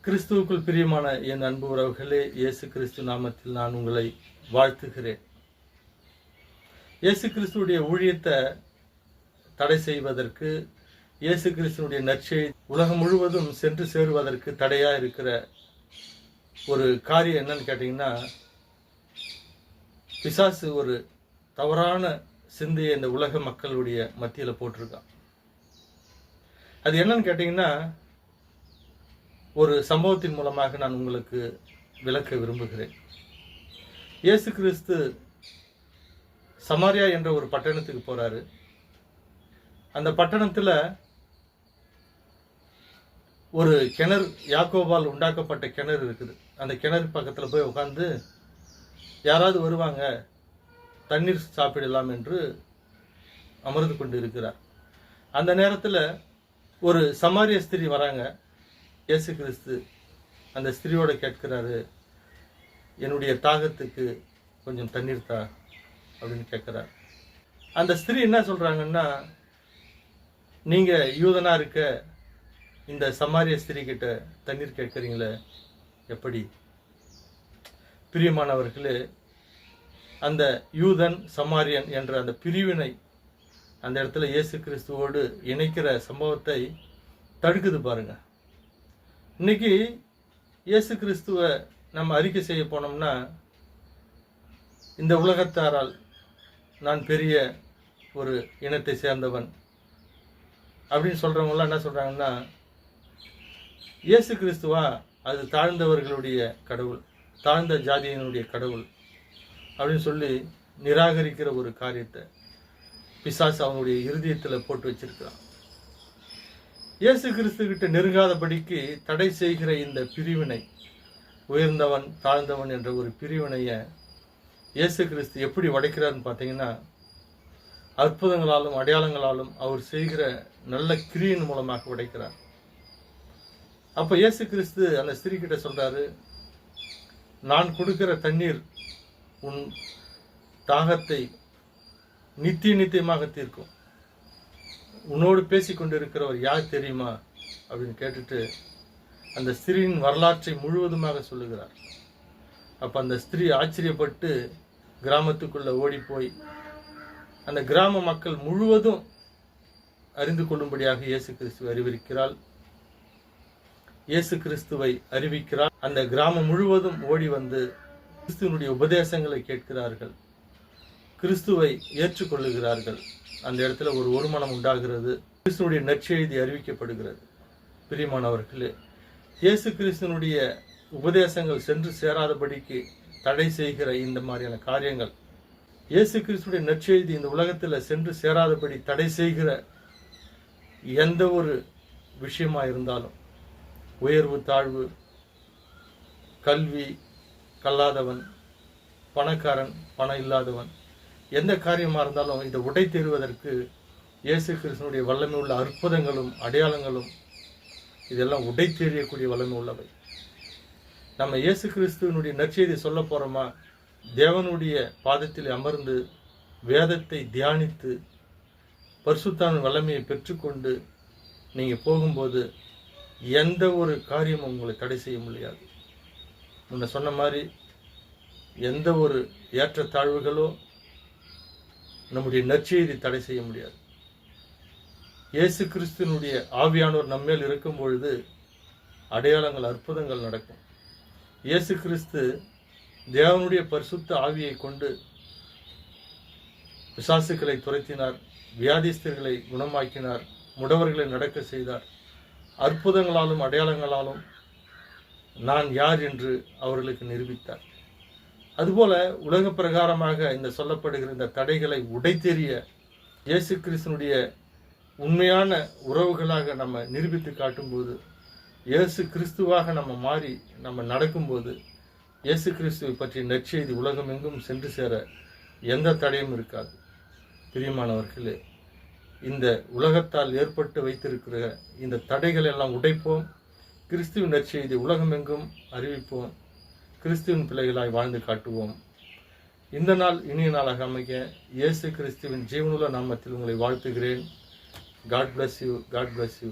கிறிஸ்துவுக்குள் பிரியமான என் அன்பு உறவுகளே, இயேசு கிறிஸ்து நாமத்தில் நான் உங்களை வாழ்த்துகிறேன். இயேசு கிறிஸ்துவுடைய ஊழியத்தை தடை செய்வதற்கு, இயேசு கிறிஸ்துவுடைய நற்செய்தி உலகம் முழுவதும் சென்று சேருவதற்கு தடையா இருக்கிற ஒரு காரியம் என்னன்னு கேட்டீங்கன்னா, பிசாசு ஒரு தவறான சிந்தையை இந்த உலக மக்களுடைய மத்தியில போட்டிருக்கான். அது என்னன்னு கேட்டீங்கன்னா, ஒரு சம்பவத்தின் மூலமாக நான் உங்களுக்கு விளக்க விரும்புகிறேன். இயேசு கிறிஸ்து சமாரியா என்ற ஒரு பட்டணத்துக்கு போறாரு. அந்த பட்டணத்துல ஒரு கிணறு, யாக்கோபால் உண்டாக்கப்பட்ட கிணறு இருக்குது. அந்த கிணறு பக்கத்துல போய் உட்கார்ந்து யாராவது வருவாங்க, தண்ணீர் சாப்பிடலாம் என்று அமர்ந்து கொண்டு இருக்கிறார். அந்த நேரத்துல ஒரு சமாரிய ஸ்திரீ வராங்க. இயேசு கிறிஸ்து அந்த ஸ்திரீயோட கேட்கிறாரு, என்னுடைய தாகத்துக்கு கொஞ்சம் தண்ணீர் தா அப்படின்னு கேட்கிறார். அந்த ஸ்திரீ என்ன சொல்றாங்கன்னா, நீங்க யூதனா இருக்க இந்த சமாரிய ஸ்திரீ கிட்ட தண்ணீர் கேட்கறீங்களே, எப்படி? பிரியமானவர்களே, அந்த யூதன் சமாரியன் என்ற அந்த பிரிவினை அந்த இடத்துல இயேசு கிறிஸ்துவோடு இணைக்கிற சம்பவத்தை தடுக்குது பாருங்க. இன்னைக்கு இயேசு கிறிஸ்துவை நம்ம அறிக்கை செய்ய போனோம்னா, இந்த உலகத்தாரால் நான் பெரிய ஒரு இனத்தை சேர்ந்தவன் அப்படின்னு சொல்றவங்களாம் என்ன சொல்றாங்கன்னா, இயேசு கிறிஸ்துவா அது தாழ்ந்தவர்களுடைய கடவுள், தாழ்ந்த ஜாதியினுடைய கடவுள் அப்படின்னு சொல்லி நிராகரிக்கிற ஒரு காரியத்தை பிசாசு அவனுடைய இருதயத்தில் போட்டு வச்சிருக்கிறான். இயேசு கிறிஸ்து கிட்ட நெருங்காதபடிக்கு தடை செய்கிற இந்த பிரிவினை, உயர்ந்தவன் தாழ்ந்தவன் என்ற ஒரு பிரிவினையை இயேசு கிறிஸ்து எப்படி உடைக்கிறார்னு பார்த்தீங்கன்னா, அற்புதங்களாலும் அடையாளங்களாலும் அவர் செய்கிற நல்ல கிரியின் மூலமாக உடைக்கிறார். அப்ப இயேசு கிறிஸ்து அந்த ஸ்திரீ கிட்ட சொல்றாரு, நான் கொடுக்கிற தண்ணீர் உன் தாகத்தை நித்தியமாக தீர்க்கும். உன்னோடு பேசிக்கொண்டு இருக்கிறவர் யார் தெரியுமா அப்படின்னு கேட்டுட்டு அந்த ஸ்திரீயின் வரலாற்றை முழுவதுமாக சொல்லுகிறார். அப்ப அந்த ஸ்திரீ ஆச்சரியப்பட்டு கிராமத்துக்குள்ள ஓடி போய் அந்த கிராம மக்கள் முழுவதும் அறிந்து கொள்ளும்படியாக இயேசு கிறிஸ்துவை அறிவிக்கிறாள். இயேசு கிறிஸ்துவை அறிவிக்கிறார். அந்த கிராமம் முழுவதும் ஓடி வந்து கிறிஸ்துவனுடைய உபதேசங்களை கேட்கிறார்கள், கிறிஸ்துவை ஏற்றுக்கொள்ளுகிறார்கள். அந்த இடத்துல ஒரு ஒருமனம் உண்டாகிறது. கிறிஸ்துவனுடைய நற்செய்தி அறிவிக்கப்படுகிறது. பிரியமானவர்களே, இயேசு கிறிஸ்துவனுடைய உபதேசங்கள் சென்று சேராதபடிக்கு தடை செய்கிற இந்த மாதிரியான காரியங்கள், இயேசு கிறிஸ்துடைய நற்செய்தி இந்த உலகத்தில் சென்று சேராதபடி தடை செய்கிற எந்த ஒரு விஷயமா இருந்தாலும், உயர்வு தாழ்வு, கல்வி கல்லாதவன், பணக்காரன் பணம் இல்லாதவன், எந்த காரியமாக இருந்தாலும் இதை உடை தேறுவதற்கு இயேசு கிறிஸ்துவனுடைய வல்லமை உள்ள அற்புதங்களும் அடையாளங்களும் இதெல்லாம் உடை தெரியக்கூடிய வல்லமை உள்ளவை. நம்ம இயேசு கிறிஸ்துவனுடைய நற்செய்தி சொல்ல போறோமா, தேவனுடைய பாதத்தில் அமர்ந்து வேதத்தை தியானித்து பரிசுத்தாவின் வல்லமையை பெற்றுக்கொண்டு நீங்க போகும்போது எந்த ஒரு காரியமும் உங்களை தடை செய்ய முடியாது. முன்ன சொன்ன மாதிரி எந்த ஒரு ஏற்றத்தாழ்வுகளோ நம்முடைய நற்செய்தி தடை செய்ய முடியாது. இயேசு கிறிஸ்துவனுடைய ஆவியானோர் நம்மேல் இருக்கும் பொழுது அடையாளங்கள் அற்புதங்கள் நடக்கும். இயேசு கிறிஸ்து தேவனுடைய பரிசுத்த ஆவியை கொண்டு பிசாசுகளை துரத்தினார், வியாதிஸ்தர்களை குணமாக்கினார், முடவர்களை நடக்க செய்தார். அற்புதங்களாலும் அடையாளங்களாலும் நான் யார் என்று அவர்களுக்கு நிரூபித்தார். அதுபோல உலக பிரகாரமாக இந்த சொல்லப்படுகிற இந்த தடைகளை உடைத்தெறிய இயேசு கிறிஸ்துவனுடைய உண்மையான உறவுகளாக நம்ம நிரூபித்து காட்டும்போது, இயேசு கிறிஸ்துவாக நம்ம மாறி நம்ம நடக்கும்போது, இயேசு கிறிஸ்துவை பற்றிய நற்செய்தி உலகம் எங்கும் சென்று சேர எந்த தடையும் இருக்காது. பிரியமானவர்களே, இந்த உலகத்தால் ஏற்பட்டு வைத்திருக்கிற இந்த தடைகள் எல்லாம் உடைப்போம். கிறிஸ்துவின் நற்செய்தி உலகம் எங்கும் அறிவிப்போம். கிறிஸ்துவின் பிள்ளைகளாய் வாழ்ந்து காட்டுவோம். இந்த நாள் இனிய நாளாக அமைக்க இயேசு கிறிஸ்துவின் ஜீவனுள்ள நாமத்தில் உங்களை வாழ்த்துகிறேன். God bless you. God bless you.